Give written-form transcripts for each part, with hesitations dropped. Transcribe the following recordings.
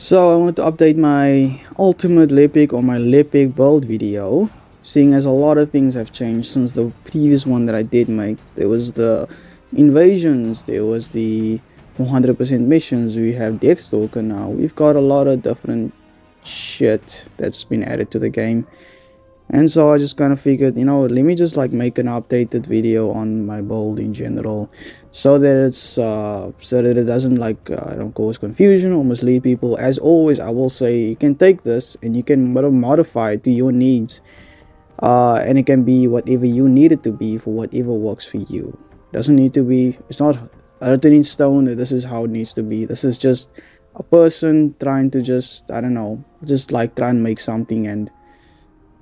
So I wanted to update my ultimate Lepic or my Lepic build video, seeing as a lot of things have changed since the previous one that I did make. There was the invasions, there was the 400% missions, we have Deathstalker now. We've got a lot of different shit that's been added to the game. And so I just kind of figured, let me just like make an updated video on my build in general, so that it doesn't don't cause confusion or mislead people. As always, I will say you can take this and you can modify it to your needs, and it can be whatever you need it to be for whatever works for you. Doesn't need to be. It's not written in stone that this is how it needs to be. This is just a person trying to just try and make something and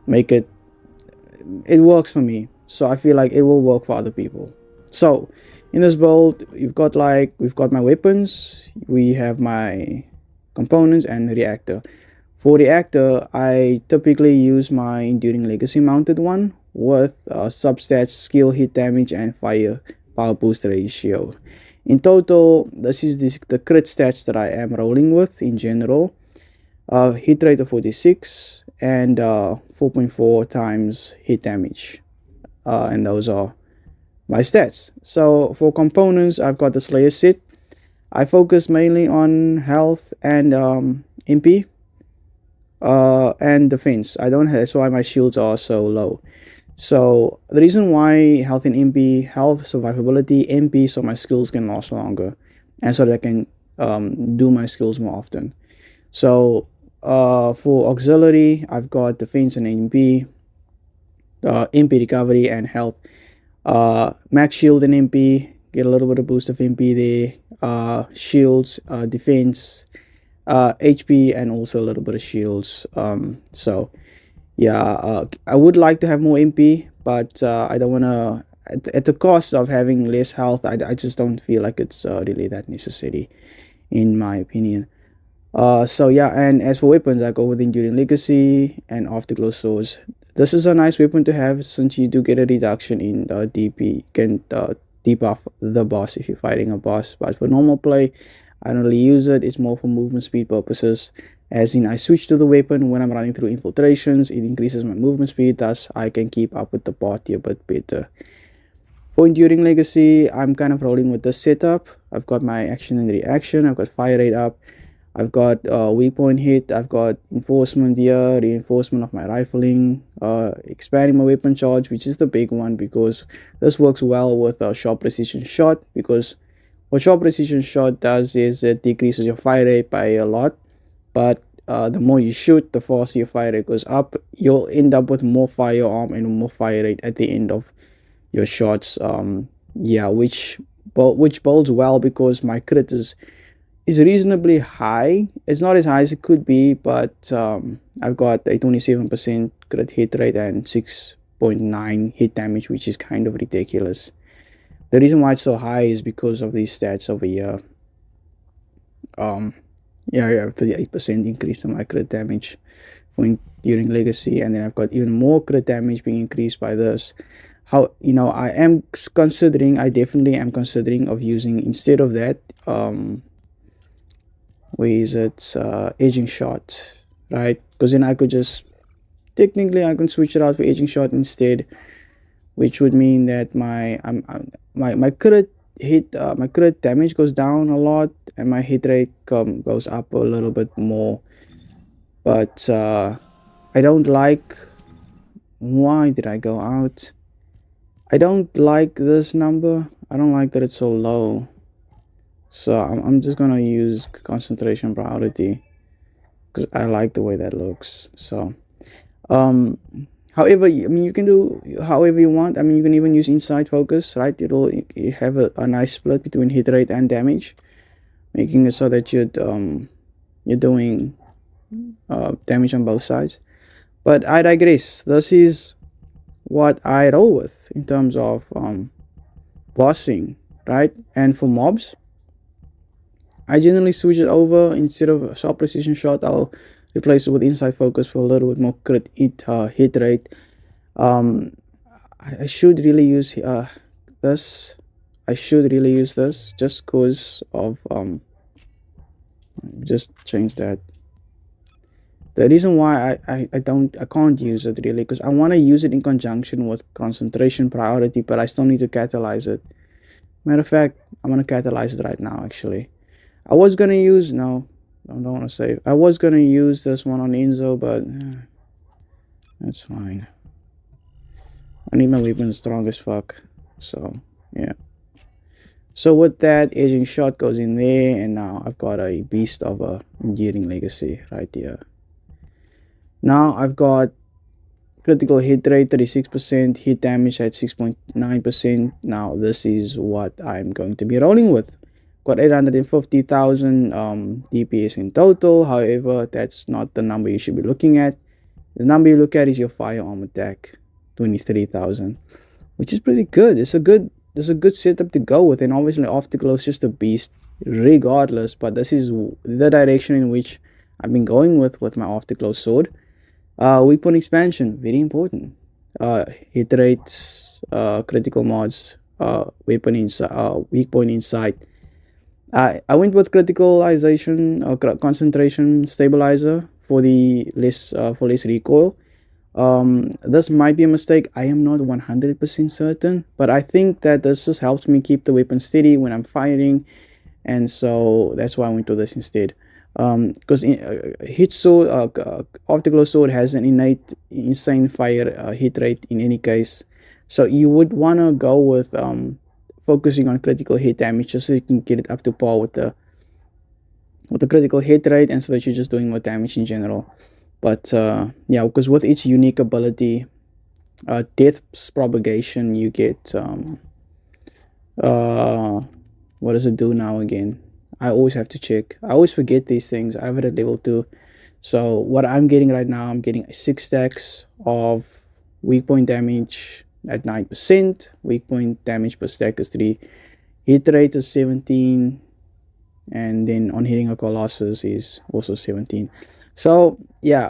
make it works for me, so I feel like it will work for other people. So in this build, we've got my weapons, we have my components and reactor. For reactor, I typically use my enduring legacy mounted one with substats, skill, hit damage, and fire power boost ratio. In total, this is the crit stats that I am rolling with in general. Hit rate of 46 and 4.4 times hit damage, and those are my stats. So for components, I've got the Slayer set. I focus mainly on health and MP and defense. I don't have, that's why my shields are so low. So the reason why health and MP, health, survivability, MP, so my skills can last longer, and so that I can do my skills more often. So for auxiliary, I've got defense and MP, MP recovery and health, max shield and MP, get a little bit of boost of MP there, shields, defense, HP, and also a little bit of shields. So yeah, I would like to have more MP, but I don't want to at the cost of having less health. I just don't feel like it's really that necessary, in my opinion. So yeah, and as for weapons, I go with Enduring Legacy and Afterglow Swords. This is a nice weapon to have since you do get a reduction in DP. You can debuff the boss if you're fighting a boss. But for normal play, I don't really use it. It's more for movement speed purposes. As in, I switch to the weapon when I'm running through infiltrations. It increases my movement speed, thus I can keep up with the party a bit better. For Enduring Legacy, I'm kind of rolling with the setup. I've got my action and reaction. I've got fire rate up. I've got weak point hit, I've got enforcement here, reinforcement of my rifling, expanding my weapon charge, which is the big one because this works well with a sharp precision shot, because what sharp precision shot does is it decreases your fire rate by a lot, but the more you shoot, the faster your fire rate goes up. You'll end up with more firearm and more fire rate at the end of your shots. Yeah, which bodes well because my crit is reasonably high. It's not as high as it could be, but I've got a 27% crit hit rate and 6.9 hit damage, which is kind of ridiculous. The reason why it's so high is because of these stats over here. Yeah, I have 38% increase in my crit damage during legacy, and then I've got even more crit damage being increased by this. How, I definitely am considering of using, instead of that, where is it, aging shot, right? Because then I could just technically I can switch it out for aging shot instead, which would mean that my crit hit, my crit damage goes down a lot and my hit rate goes up a little bit more. But I don't like, why did I go out? I don't like this number. I don't like that it's so low. So I'm just gonna use concentration priority because I like the way that looks. So however, I mean, you can do however you want. I mean, you can even use inside focus, right? It'll have a nice split between hit rate and damage, making it so that you're doing damage on both sides. But I digress. This is what I roll with in terms of bossing, right? And for mobs, I generally switch it over. Instead of a sharp precision shot, I'll replace it with inside focus for a little bit more crit hit rate. I should really use this. I should really use this just because of Just change that. The reason why I can't use it really, because I want to use it in conjunction with concentration priority, but I still need to catalyze it. Matter of fact, I'm gonna catalyze it right now. Actually, I was gonna use no, I don't want to save. I was gonna use this one on Enzo, but that's fine. I need my weapon strong as fuck. So yeah. So with that, aging shot goes in there, and now I've got a beast of a enduring legacy right here. Now I've got critical hit rate 36%, hit damage at 6.9%. Now this is what I'm going to be rolling with. Got 850,000 DPS in total. However, that's not the number you should be looking at. The number you look at is your firearm attack, 23,000, which is pretty good. It's a good setup to go with, and obviously Afterglow is just a beast regardless. But this is the direction in which I've been going with my Afterglow sword. Weapon expansion, very important. Hit rates, critical mods, weapon inside, weak point inside. I went with criticalization or concentration stabilizer for the less for less recoil. This might be a mistake. I am not 100% certain, but I think that this just helps me keep the weapon steady when I'm firing, and so that's why I went to this instead. Because hit sword, Afterglow sword has an innate insane fire hit rate in any case, so you would want to go with focusing on critical hit damage just so you can get it up to par with the critical hit rate, and so that you're just doing more damage in general. But yeah, because with each unique ability, death propagation, you get what does it do now again? I always have to check. I always forget these things. I have it at level 2. So what I'm getting right now, I'm getting 6 stacks of weak point damage at 9%. Weak point damage per stack is 3. Hit rate is 17. And then on hitting a Colossus is also 17. So yeah,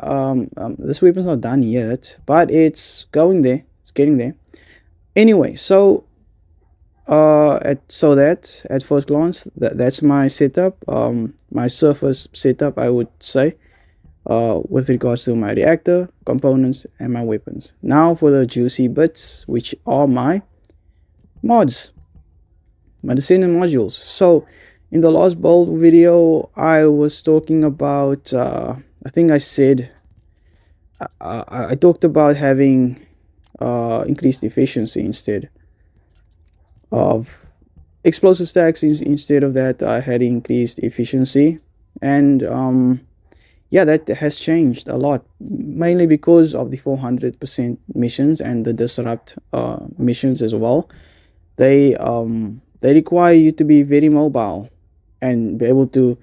this weapon's not done yet, but it's going there. It's getting there. Anyway, so at first glance, that's my setup, my surface setup, I would say, with regards to my reactor components and my weapons. Now for the juicy bits, which are my mods, my descendant modules. So in the last build video, I was talking about I think I said I talked about having increased efficiency instead of explosive stacks. Instead of that, I had increased efficiency, and yeah, that has changed a lot, mainly because of the 400% missions and the disrupt missions as well. They require you to be very mobile and be able to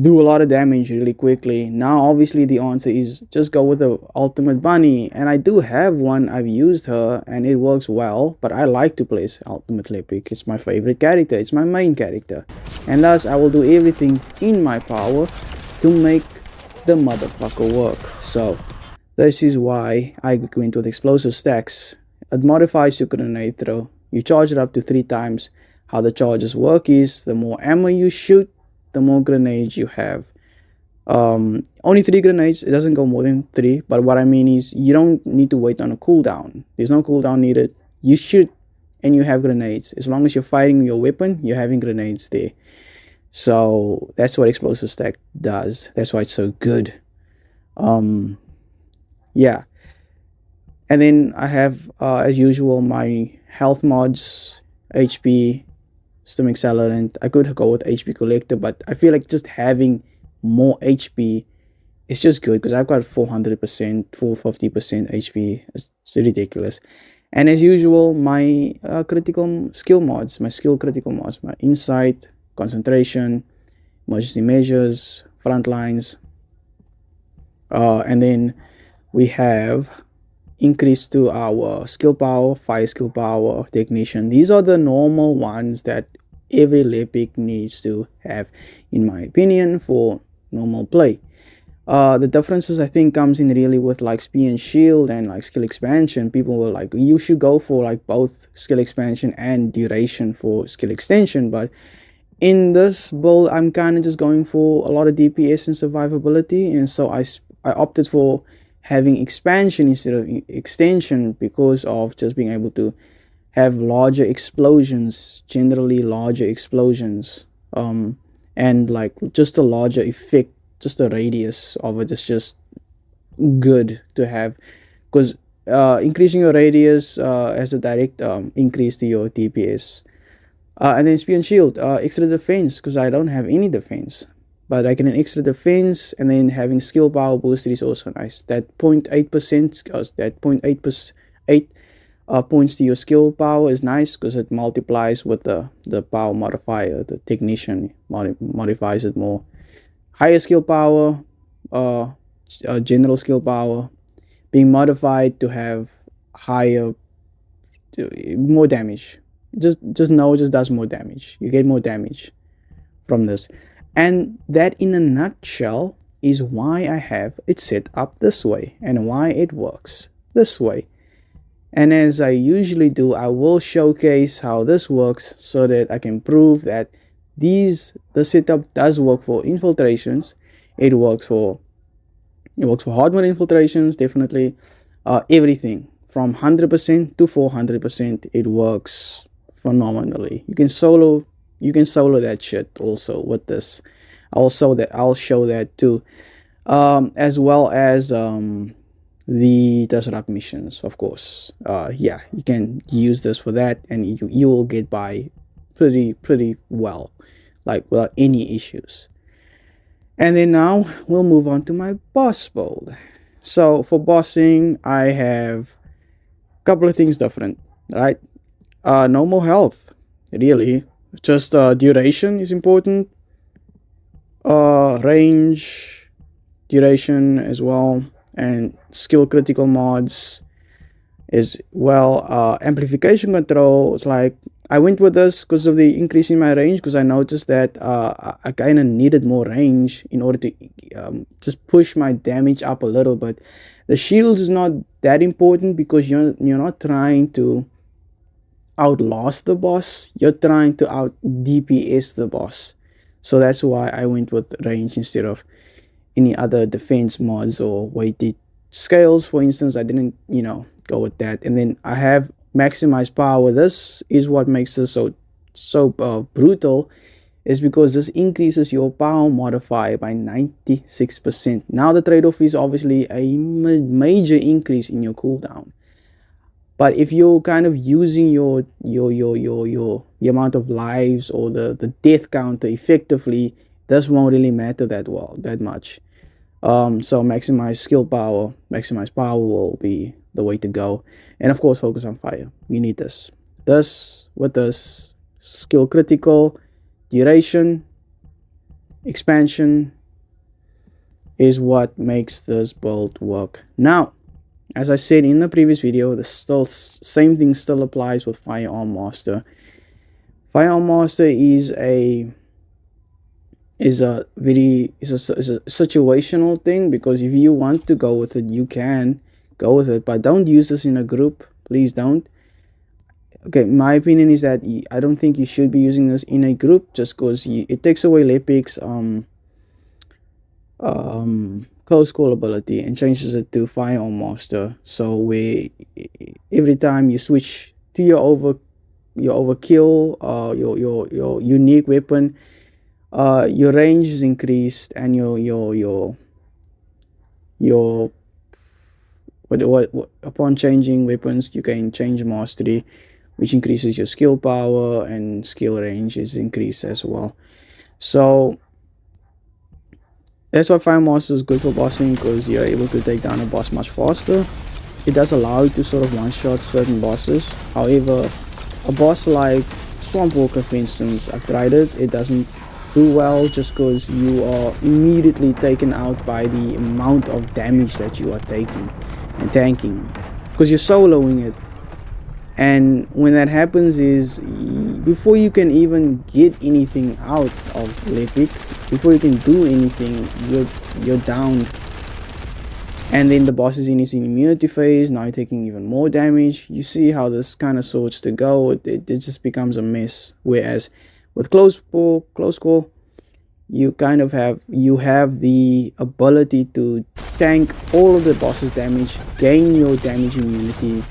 do a lot of damage really quickly. Now obviously the answer is just go with the ultimate bunny, and I do have one. I've used her and it works well, but I like to play UltimateLepic. It's my favorite character, it's my main character, and thus I will do everything in my power to make the motherfucker work. So this is why I went with explosive stacks. It modifies your grenade throw. You charge it up to 3 times. How the charges work is the more ammo you shoot, the more grenades you have. Only 3 grenades. It doesn't go more than 3, but what I mean is you don't need to wait on a cooldown. There's no cooldown needed. You shoot and you have grenades. As long as you're firing your weapon, you're having grenades there. So that's what explosive stack does. That's why it's so good. Yeah, and then I have as usual my health mods, HP, Stem Accelerant. I could go with HP Collector, but I feel like just having more HP is just good because I've got 400%, 450% HP. It's ridiculous. And as usual, my critical skill mods, my skill critical mods, my insight, concentration, emergency measures, front lines, and then we have increase to our skill power, fire skill power, technician. These are the normal ones that every Lepic needs to have, in my opinion, for normal play. The differences I think comes in really with like speed and shield and like skill expansion. People were like, you should go for like both skill expansion and duration for skill extension, but in this build, I'm kind of just going for a lot of DPS and survivability, and so I opted for having expansion instead of extension because of just being able to have larger explosions, generally larger explosions, and like just a larger effect, just the radius of it is just good to have, because increasing your radius has a direct increase to your DPS. And then spear and shield, extra defense, because I don't have any defense, but I can an extra defense, and then having skill power booster is also nice. That 0.8%, that 0.8 points to your skill power is nice because it multiplies with the power modifier. The technician modifies it more. Higher skill power, general skill power, being modified to have higher, more damage. Just know it just does more damage. You get more damage from this, and that in a nutshell is why I have it set up this way and why it works this way. And as I usually do, I will showcase how this works so that I can prove that the setup does work for infiltrations. It works for hard mode infiltrations, definitely. Everything from 100% to 400%, it works phenomenally. You can solo that shit also with this. I'll show that too, as well as the desert missions, of course. Yeah, you can use this for that, and you will get by pretty well, like without any issues. And then now we'll move on to my boss build. So for bossing, I have a couple of things different, right? No more health, really. Just duration is important. Range, duration as well, and skill critical mods as well. Amplification control is like, I went with this because of the increase in my range, because I noticed that I kind of needed more range in order to just push my damage up a little bit. The shields is not that important because you're not trying to outlast the boss, you're trying to out DPS the boss. So that's why I went with range instead of any other defense mods or weighted scales. For instance, I didn't go with that. And then I have maximized power. This is what makes this so brutal, is because this increases your power modifier by 96%. Now the trade-off is obviously a major increase in your cooldown. But if you're kind of using the amount of lives or the death counter effectively, this won't really matter that much. So maximize power will be the way to go. And of course, focus on fire. You need this. With this skill critical, duration, expansion is what makes this build work. Now, as I said in the previous video, the same thing still applies with Firearm Master. Firearm Master is a situational thing, because if you want to go with it, you can go with it, but don't use this in a group. Please don't. Okay, my opinion is that I don't think you should be using this in a group, just because it takes away Lepic's close call ability and changes it to Firearm Master. So every time you switch to your overkill, your unique weapon, your range is increased, and upon changing weapons, you can change mastery, which increases your skill power, and skill range is increased as well. So that's why Fire Master is good for bossing, because you're able to take down a boss much faster. It does allow you to sort of one-shot certain bosses. However, a boss like Swamp Walker, for instance, I've tried it. It doesn't do well, just because you are immediately taken out by the amount of damage that you are taking and tanking, because you're soloing it. And when that happens is, before you can even get anything out of Lepic, before you can do anything, you're downed. And then the boss is in his immunity phase. Now you're taking even more damage. You see how this kind of sorts to go. It just becomes a mess. Whereas With close call, you kind of have the ability to tank all of the boss's damage, gain your damage immunity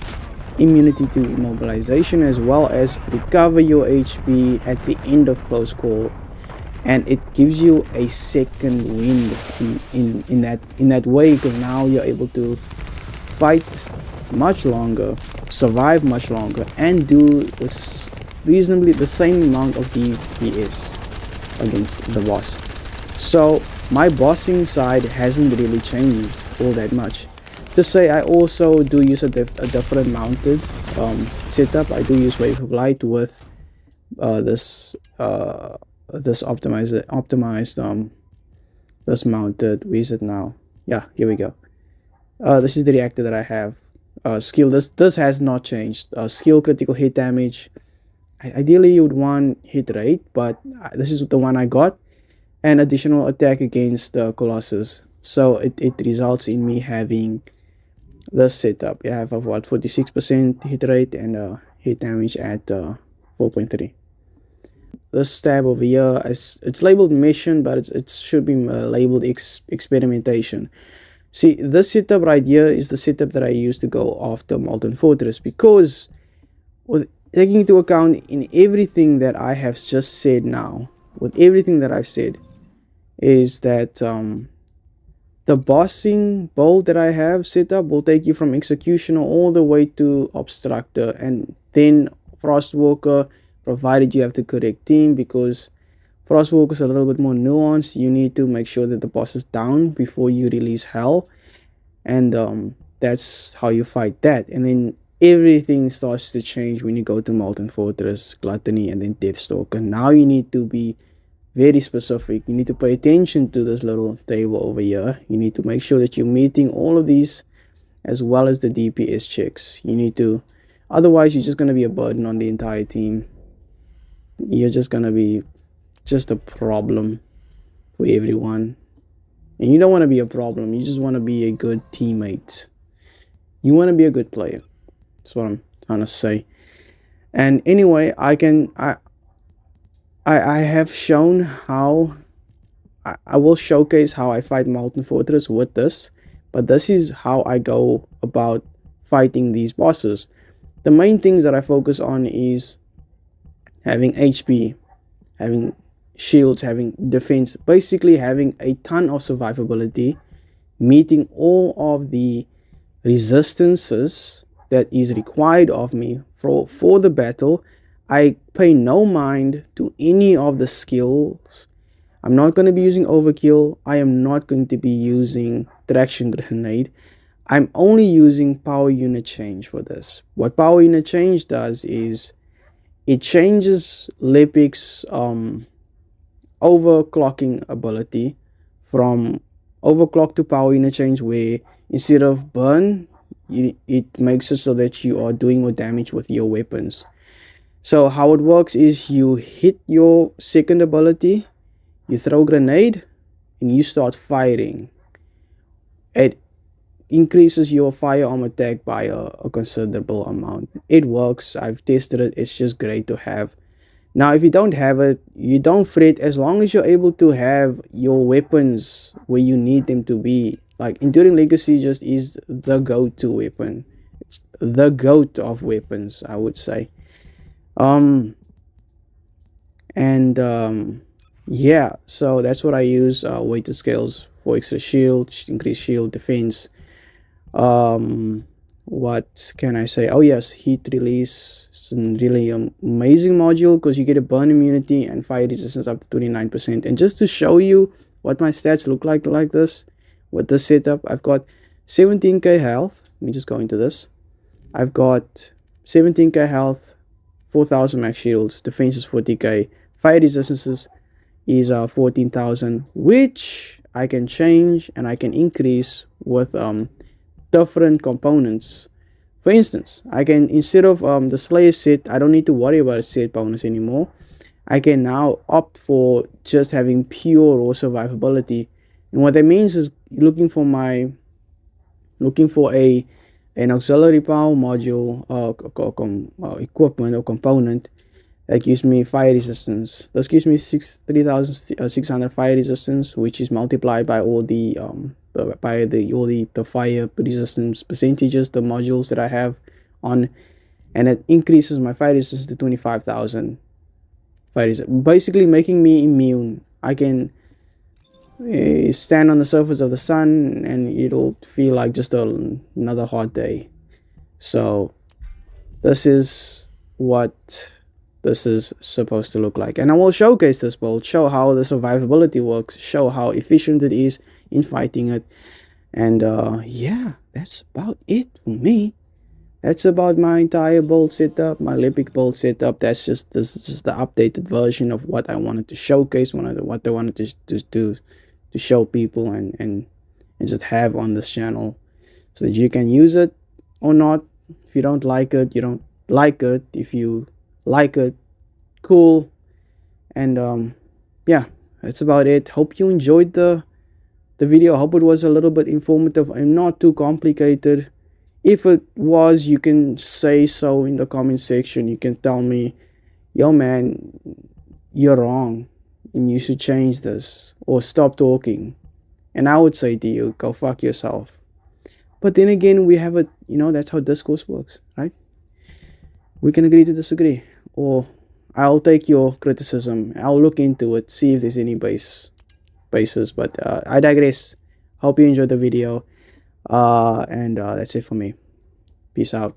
to immobilization, as well as recover your HP at the end of close call, and it gives you a second wind in that way, because now you're able to fight much longer, survive much longer, and do this reasonably the same amount of DPS against the boss. So my bossing side hasn't really changed all that much. To say, I also do use a different mounted setup. I do use Wave of Light with this optimized this mounted. Where is it now? Yeah, here we go. This is the reactor that I have. Skill, this has not changed. Skill, critical hit damage. Ideally you would want hit rate, but this is the one I got, and additional attack against the Colossus. So it results in me having this setup. You have what, 46% hit rate and hit damage at 4.3. This tab over here, it's labeled mission, but it should be labeled experimentation. See, this setup right here is the setup that I use to go after Molten Fortress, because with taking into account in everything that I have just said now, with everything that I've said, is that the bossing build that I have set up will take you from Executioner all the way to Obstructor, and then Frostwalker, provided you have the correct team, because Frostwalker is a little bit more nuanced. You need to make sure that the boss is down before you release Hell, and that's how you fight that. And then everything starts to change when you go to Molten Fortress, Gluttony, and then Deathstalker. Now you need to be very specific. You need to pay attention to this little table over here. You need to make sure that you're meeting all of these, as well as the DPS checks. You need to, otherwise you're just going to be a burden on the entire team. You're just going to be just a problem for everyone, and you don't want to be a problem. You just want to be a good teammate. You want to be a good player. That's what I'm trying to say. And anyway, I have shown how I will showcase how I fight Molten Fortress with this, but this is how I go about fighting these bosses. The main things that I focus on is having HP, having shields, having defense, basically having a ton of survivability, meeting all of the resistances that is required of me for the battle. I pay no mind to any of the skills. I'm not going to be using overkill. I am not going to be using traction grenade. I'm only using power unit change for this. What power unit change does is it changes Lepic's overclocking ability from overclock to power unit change, where instead of burn, it makes it so that you are doing more damage with your weapons. So how it works is you hit your second ability, you throw a grenade, and you start firing. It increases your firearm attack by a considerable amount. It works. I've tested it. It's just great to have. Now, if you don't have it, you don't fret, as long as you're able to have your weapons where you need them to be. Like, Enduring Legacy just is the go-to weapon. It's the GOAT of weapons, I would say. Yeah, so that's what I use. Weighted scales for extra shield, increased shield defense. What can I say? Oh yes, heat release is a really amazing module, because you get a burn immunity and fire resistance up to 29%. And just to show you what my stats look like this with this setup, I've got 17k health. Let me just go into this. I've got 17k health, 4000 max shields, defense is 40k, fire resistances is 14,000, which I can change and I can increase with different components. For instance, I can, instead of the Slayer set, I don't need to worry about a set bonus anymore. I can now opt for just having pure raw survivability, and what that means is looking for an auxiliary power module, equipment or component that gives me fire resistance. This gives me 3600 fire resistance, which is multiplied by all the the fire resistance percentages, the modules that I have on, and it increases my fire resistance to 25,000 fire resistance, basically making me immune. I can stand on the surface of the sun and it'll feel like just another hot day. So this is what this is supposed to look like, and I will showcase this build, show how the survivability works, show how efficient it is in fighting it. And yeah, that's about it for me. That's about my entire build setup, my Lepic build setup. This is just the updated version of what I wanted to showcase, what I wanted to show people and just have on this channel, so that you can use it or not. If you don't like it, you don't like it. If you like it, cool. And yeah, that's about it. Hope you enjoyed the video. I hope it was a little bit informative and not too complicated. If it was, you can say so in the comment section. You can tell me, yo man, you're wrong and you should change this, or stop talking. And I would say to you, go fuck yourself. But then again, we have a, that's how discourse works, right? We can agree to disagree, or I'll take your criticism, I'll look into it, see if there's any basis. But I digress. Hope you enjoyed the video. And that's it for me. Peace out.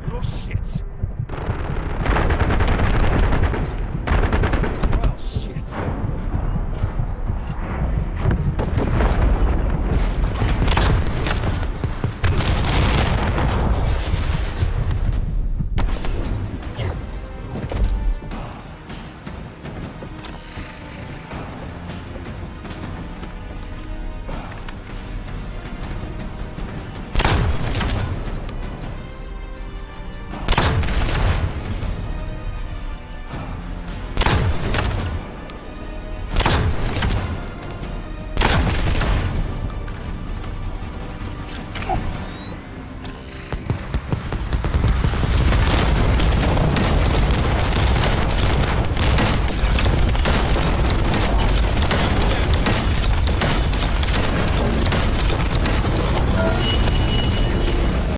Little shits.